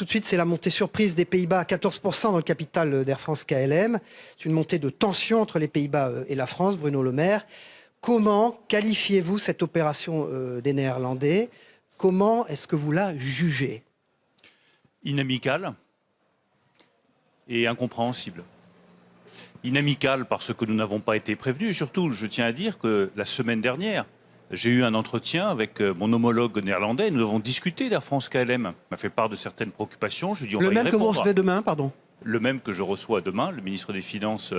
tout de suite, c'est la montée surprise des Pays-Bas à 14% dans le capital d'Air France KLM. C'est une montée de tension entre les Pays-Bas et la France, Bruno Le Maire. Comment qualifiez-vous cette opération des Néerlandais? Comment est-ce que vous la jugez? Inamicale et incompréhensible. Inamicale parce que nous n'avons pas été prévenus. Et surtout, je tiens à dire que la semaine dernière, j'ai eu un entretien avec mon homologue néerlandais. Nous avons discuté d'Air France KLM. Il m'a fait part de certaines préoccupations. Je lui ai dit, le même que vous recevez demain, pardon? Le même que je reçois demain, le ministre des Finances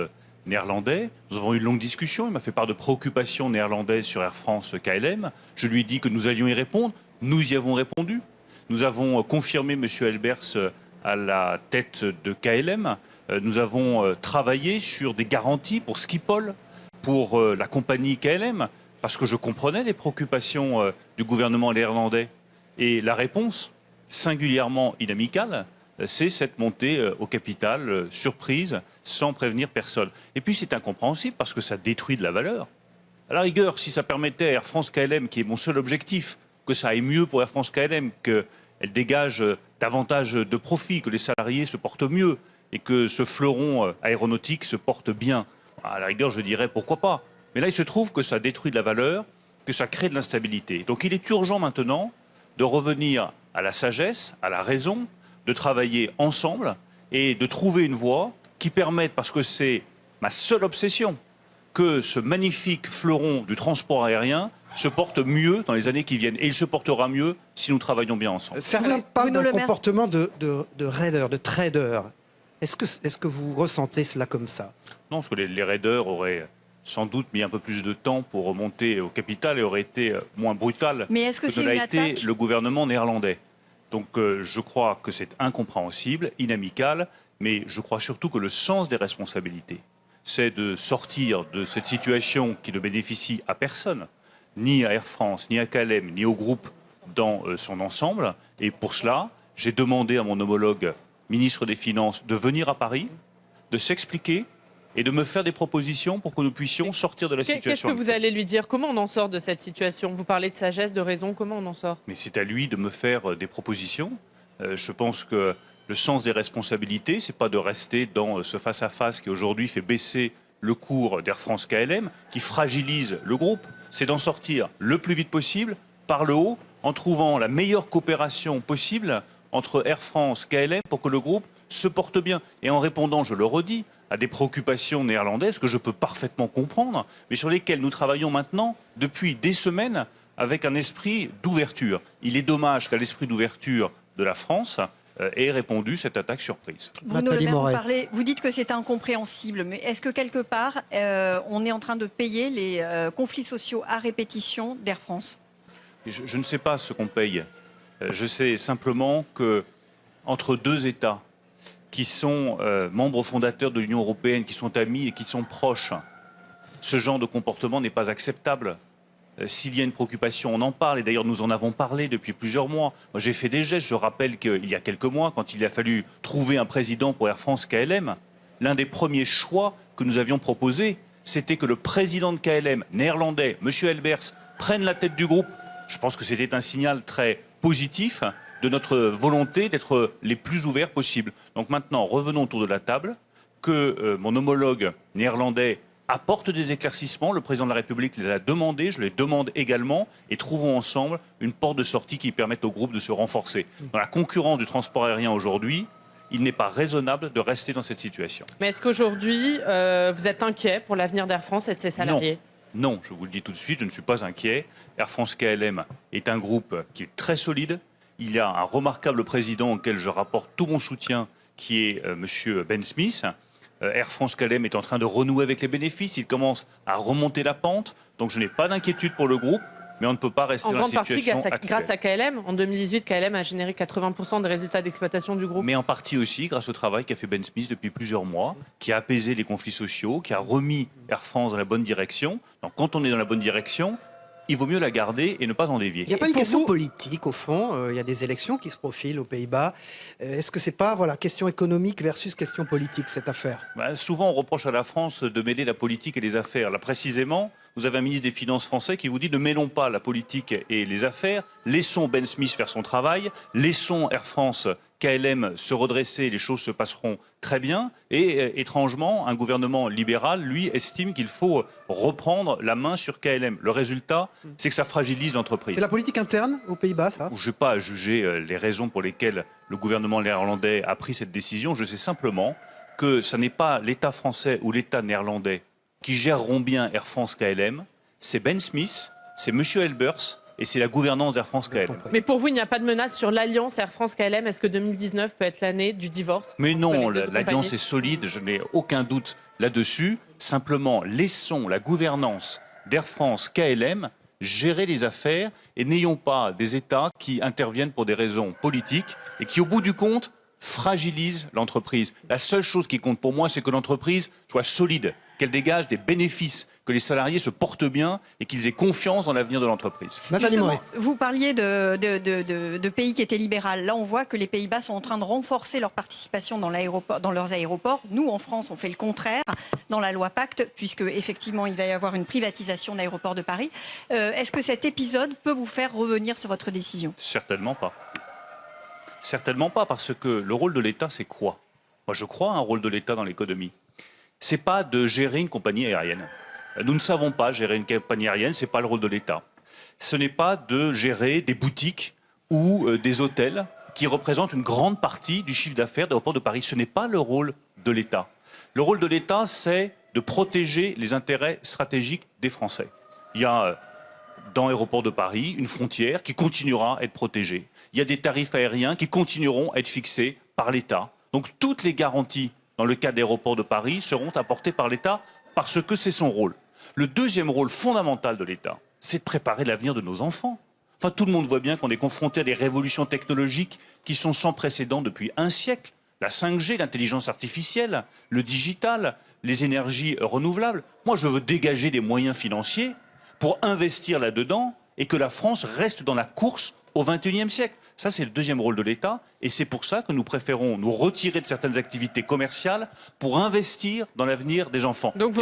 néerlandais. Nous avons eu une longue discussion. Il m'a fait part de préoccupations néerlandaises sur Air France KLM. Je lui ai dit que nous allions y répondre. Nous y avons répondu. Nous avons confirmé M. Elbers à la tête de KLM. Nous avons travaillé sur des garanties pour Schiphol, pour la compagnie KLM, parce que je comprenais les préoccupations du gouvernement néerlandais. Et la réponse, singulièrement inamicale, c'est cette montée au capital, surprise, sans prévenir personne. Et puis c'est incompréhensible parce que ça détruit de la valeur. À la rigueur, si ça permettait à Air France KLM, qui est mon seul objectif, que ça aille mieux pour Air France KLM, qu'elle dégage davantage de profit, que les salariés se portent mieux et que ce fleuron aéronautique se porte bien, à la rigueur, je dirais pourquoi pas. Mais là, il se trouve que ça détruit de la valeur, que ça crée de l'instabilité. Donc il est urgent maintenant de revenir à la sagesse, à la raison, de travailler ensemble et de trouver une voie qui permette, parce que c'est ma seule obsession, que ce magnifique fleuron du transport aérien se porte mieux dans les années qui viennent. Et il se portera mieux si nous travaillons bien ensemble. Certains parlent d'un comportement de raideur, de trader. Est-ce que vous ressentez cela comme ça? Non, parce que les raideurs auraient sans doute mis un peu plus de temps pour remonter au capital et auraient été moins brutal que ne l'a été le gouvernement néerlandais. Donc je crois que c'est incompréhensible, inamical, mais je crois surtout que le sens des responsabilités, c'est de sortir de cette situation qui ne bénéficie à personne, ni à Air France, ni à KLM, ni au groupe dans son ensemble. Et pour cela, j'ai demandé à mon homologue ministre des Finances de venir à Paris, de s'expliquer et de me faire des propositions pour que nous puissions sortir de la situation. Qu'est-ce que vous allez lui dire? Comment on en sort de cette situation? Vous parlez de sagesse, de raison, comment on en sort? Mais c'est à lui de me faire des propositions. Je pense que le sens des responsabilités, c'est pas de rester dans ce face-à-face qui aujourd'hui fait baisser le cours d'Air France KLM, qui fragilise le groupe. C'est d'en sortir le plus vite possible, par le haut, en trouvant la meilleure coopération possible entre Air France, KLM, pour que le groupe se porte bien. Et en répondant, je le redis, à des préoccupations néerlandaises que je peux parfaitement comprendre, mais sur lesquelles nous travaillons maintenant depuis des semaines avec un esprit d'ouverture. Il est dommage qu'à l'esprit d'ouverture de la France ait répondu cette attaque surprise. Bruno Le Maire, vous dites que c'est incompréhensible, mais est-ce que quelque part, on est en train de payer les conflits sociaux à répétition d'Air France? Je ne sais pas ce qu'on paye. Je sais simplement que entre deux États qui sont membres fondateurs de l'Union européenne, qui sont amis et qui sont proches, ce genre de comportement n'est pas acceptable. S'il y a une préoccupation, on en parle. Et d'ailleurs, nous en avons parlé depuis plusieurs mois. Moi, j'ai fait des gestes. Je rappelle qu'il y a quelques mois, quand il a fallu trouver un président pour Air France KLM, l'un des premiers choix que nous avions proposés, c'était que le président de KLM, néerlandais, M. Elbers, prenne la tête du groupe. Je pense que c'était un signal très positif de notre volonté d'être les plus ouverts possible. Donc maintenant, revenons autour de la table, que mon homologue néerlandais apporte des éclaircissements. Le président de la République l'a demandé, je les demande également, et trouvons ensemble une porte de sortie qui permette au groupe de se renforcer. Dans la concurrence du transport aérien aujourd'hui, il n'est pas raisonnable de rester dans cette situation. Mais est-ce qu'aujourd'hui, vous êtes inquiet pour l'avenir d'Air France et de ses salariés? Non, je vous le dis tout de suite, je ne suis pas inquiet. Air France KLM est un groupe qui est très solide. Il y a un remarquable président auquel je rapporte tout mon soutien, qui est M. Ben Smith. Air France KLM est en train de renouer avec les bénéfices. Il commence à remonter la pente. Donc je n'ai pas d'inquiétude pour le groupe, mais on ne peut pas rester dans la situation actuelle. En grande partie grâce à KLM. En 2018, KLM a généré 80% des résultats d'exploitation du groupe. Mais en partie aussi grâce au travail qu'a fait Ben Smith depuis plusieurs mois, qui a apaisé les conflits sociaux, qui a remis Air France dans la bonne direction. Donc quand on est dans la bonne direction, il vaut mieux la garder et ne pas en dévier. Il n'y a pas une question politique, au fond. Il y a des élections qui se profilent aux Pays-Bas. Est-ce que ce n'est pas question économique versus question politique, cette affaire? Souvent, on reproche à la France de mêler la politique et les affaires. Là, précisément, vous avez un ministre des Finances français qui vous dit ne mêlons pas la politique et les affaires. Laissons Ben Smith faire son travail. Laissons Air France KLM se redresser, les choses se passeront très bien. Et étrangement, un gouvernement libéral, lui, estime qu'il faut reprendre la main sur KLM. Le résultat, c'est que ça fragilise l'entreprise. C'est la politique interne aux Pays-Bas, ça? Je n'ai pas à juger les raisons pour lesquelles le gouvernement néerlandais a pris cette décision. Je sais simplement que ce n'est pas l'État français ou l'État néerlandais qui géreront bien Air France KLM. C'est Ben Smith, c'est M. Elbers et c'est la gouvernance d'Air France KLM. Mais pour vous, il n'y a pas de menace sur l'alliance Air France-KLM. Est-ce que 2019 peut être l'année du divorce? Mais non, entre les deux l'alliance compagnies est solide, je n'ai aucun doute là-dessus. Simplement, laissons la gouvernance d'Air France KLM gérer les affaires et n'ayons pas des États qui interviennent pour des raisons politiques et qui, au bout du compte, fragilisent l'entreprise. La seule chose qui compte pour moi, c'est que l'entreprise soit solide, qu'elle dégage des bénéfices, que les salariés se portent bien et qu'ils aient confiance dans l'avenir de l'entreprise. Nathalie Justement, Moret. vous parliez de pays qui étaient libérales. Là, on voit que les Pays-Bas sont en train de renforcer leur participation dans leurs aéroports. Nous, en France, on fait le contraire dans la loi Pacte, puisque effectivement, il va y avoir une privatisation d'aéroports de Paris. Est-ce que cet épisode peut vous faire revenir sur votre décision? Certainement pas. Certainement pas, parce que le rôle de l'État, c'est quoi? Moi, je crois à un rôle de l'État dans l'économie. C'est pas de gérer une compagnie aérienne. Nous ne savons pas gérer une compagnie aérienne, c'est pas le rôle de l'État. Ce n'est pas de gérer des boutiques ou des hôtels qui représentent une grande partie du chiffre d'affaires d'Aéroports de Paris. Ce n'est pas le rôle de l'État. Le rôle de l'État, c'est de protéger les intérêts stratégiques des Français. Il y a dans Aéroports de Paris une frontière qui continuera à être protégée. Il y a des tarifs aériens qui continueront à être fixés par l'État. Donc toutes les garanties dans le cas d'Aéroports de Paris seront apportées par l'État parce que c'est son rôle. Le deuxième rôle fondamental de l'État, c'est de préparer l'avenir de nos enfants. Enfin, tout le monde voit bien qu'on est confronté à des révolutions technologiques qui sont sans précédent depuis un siècle. La 5G, l'intelligence artificielle, le digital, les énergies renouvelables. Moi, je veux dégager des moyens financiers pour investir là-dedans et que la France reste dans la course au XXIe siècle. Ça, c'est le deuxième rôle de l'État et c'est pour ça que nous préférons nous retirer de certaines activités commerciales pour investir dans l'avenir des enfants. Donc vous